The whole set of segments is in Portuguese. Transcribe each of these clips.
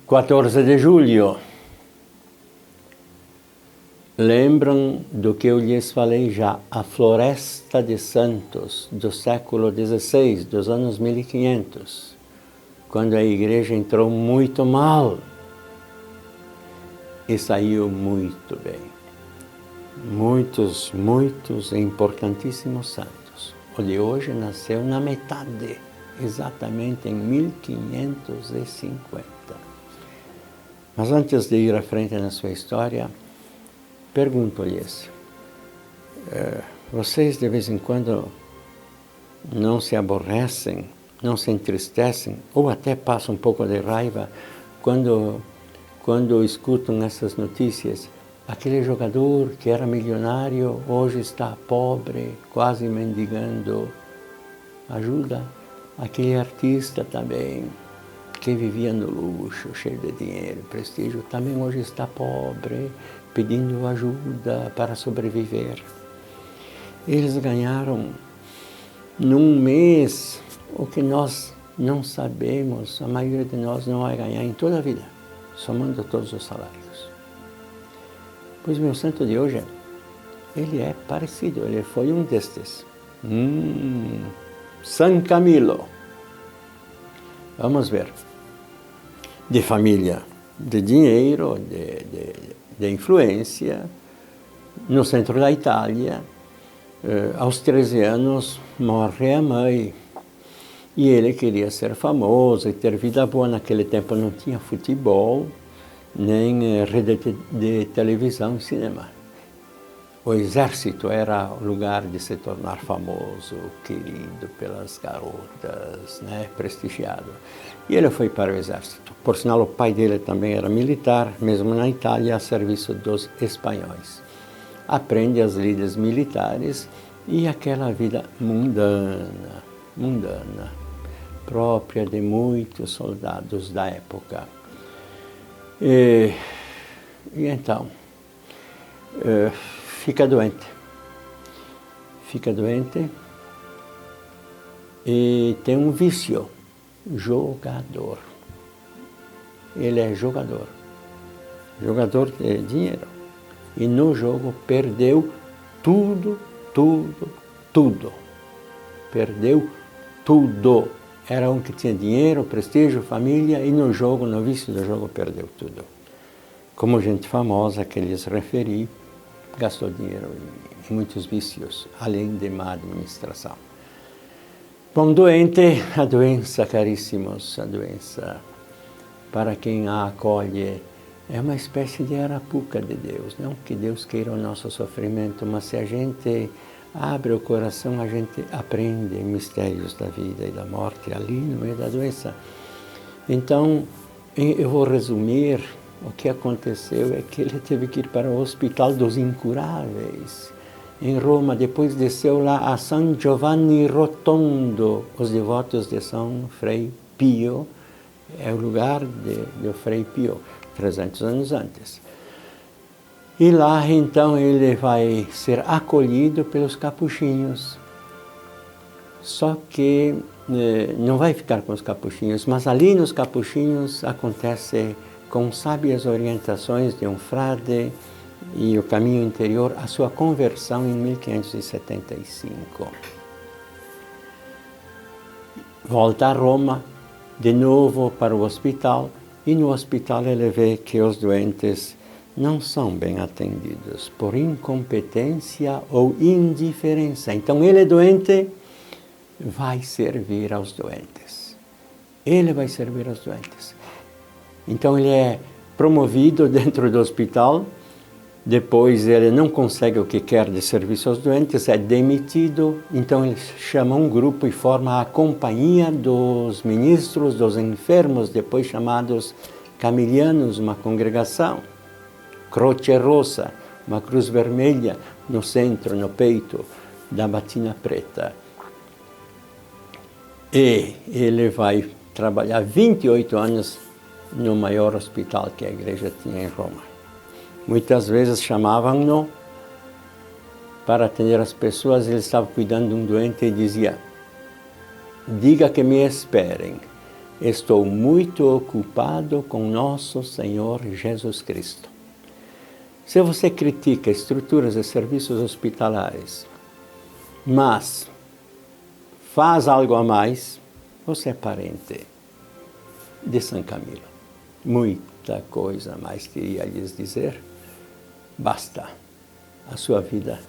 14 de julho. Lembram do que eu lhes falei já, a Floresta de Santos, do século XVI, dos anos 1500, quando a igreja entrou muito mal e saiu muito bem. Muitos importantíssimos santos. O de hoje nasceu na metade, exatamente em 1550. Mas antes de ir à frente na sua história, pergunto-lhes, vocês de vez em quando não se aborrecem, não se entristecem, ou até passam um pouco de raiva quando escutam essas notícias? Aquele jogador que era milionário, hoje está pobre, quase mendigando ajuda. Aquele artista também, que vivia no luxo, cheio de dinheiro, prestígio, também hoje está pobre, pedindo ajuda para sobreviver. Eles ganharam num mês o que nós não sabemos, a maioria de nós não vai ganhar em toda a vida, somando todos os salários. Pois meu santo de hoje, ele é parecido, ele foi um destes. San Camilo. Vamos ver. De família, de dinheiro, de influência, no centro da Itália. Aos 13 anos morre a mãe. E ele queria ser famoso e ter vida boa. Naquele tempo não tinha futebol, nem rede de televisão e cinema. O exército era o lugar de se tornar famoso, querido pelas garotas, né, prestigiado. E ele foi para o exército. Por sinal, o pai dele também era militar, mesmo na Itália, a serviço dos espanhóis. Aprende as lides militares e aquela vida mundana, própria de muitos soldados da época. E então, fica doente e tem um vício, jogador. Ele é jogador de dinheiro. E no jogo perdeu tudo. Perdeu tudo. Era um que tinha dinheiro, prestígio, família, e no jogo, no vício do jogo, perdeu tudo. Como gente famosa que lhes referi, gastou dinheiro em muitos vícios, além de má administração. Bom, doente, a doença, caríssimos, a doença, para quem a acolhe, é uma espécie de arapuca de Deus. Não que Deus queira o nosso sofrimento, mas se a gente abre o coração, a gente aprende mistérios da vida e da morte ali no meio da doença. Então, eu vou resumir. O que aconteceu é que ele teve que ir para o Hospital dos Incuráveis, em Roma. Depois desceu lá a San Giovanni Rotondo, os devotos de São Frei Pio. É o lugar do Frei Pio, 300 anos antes. E lá, então, ele vai ser acolhido pelos capuchinhos. Só que não vai ficar com os capuchinhos, mas ali nos capuchinhos acontece, com sábias orientações de um frade e o caminho interior, a sua conversão em 1575. Volta a Roma, de novo para o hospital, e no hospital ele vê que os doentes não são bem atendidos por incompetência ou indiferença. Então ele é doente, vai servir aos doentes. Ele vai servir aos doentes. Então ele é promovido dentro do hospital, depois ele não consegue o que quer de serviço aos doentes, é demitido, então ele chama um grupo e forma a Companhia dos Ministros dos Enfermos, depois chamados Camilianos, uma congregação. Croce Rossa, uma cruz vermelha no centro, no peito da batina preta. E ele vai trabalhar 28 anos no maior hospital que a igreja tinha em Roma. Muitas vezes chamavam-no para atender as pessoas. Ele estava cuidando de um doente e dizia: diga que me esperem. Estou muito ocupado com nosso Senhor Jesus Cristo. Se você critica estruturas e serviços hospitalares, mas faz algo a mais, você é parente de São Camilo. Muita coisa a mais queria lhes dizer. Basta. A sua vida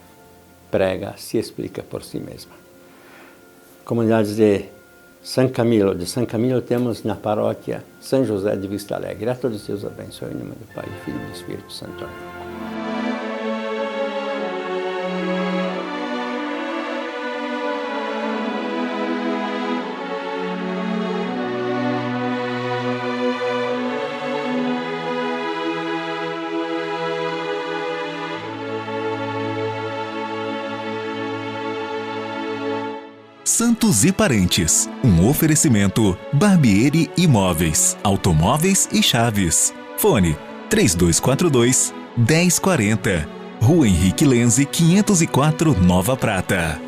prega, se explica por si mesma. Comunidades de São Camilo temos na paróquia São José de Vista Alegre. A todos Deus abençoe, em nome do Pai, do Filho e do Espírito Santo. Amém. Santos e Parentes, um oferecimento Barbieri Imóveis, Automóveis e Chaves. Fone 3242-1040, Rua Henrique Lenze 504, Nova Prata.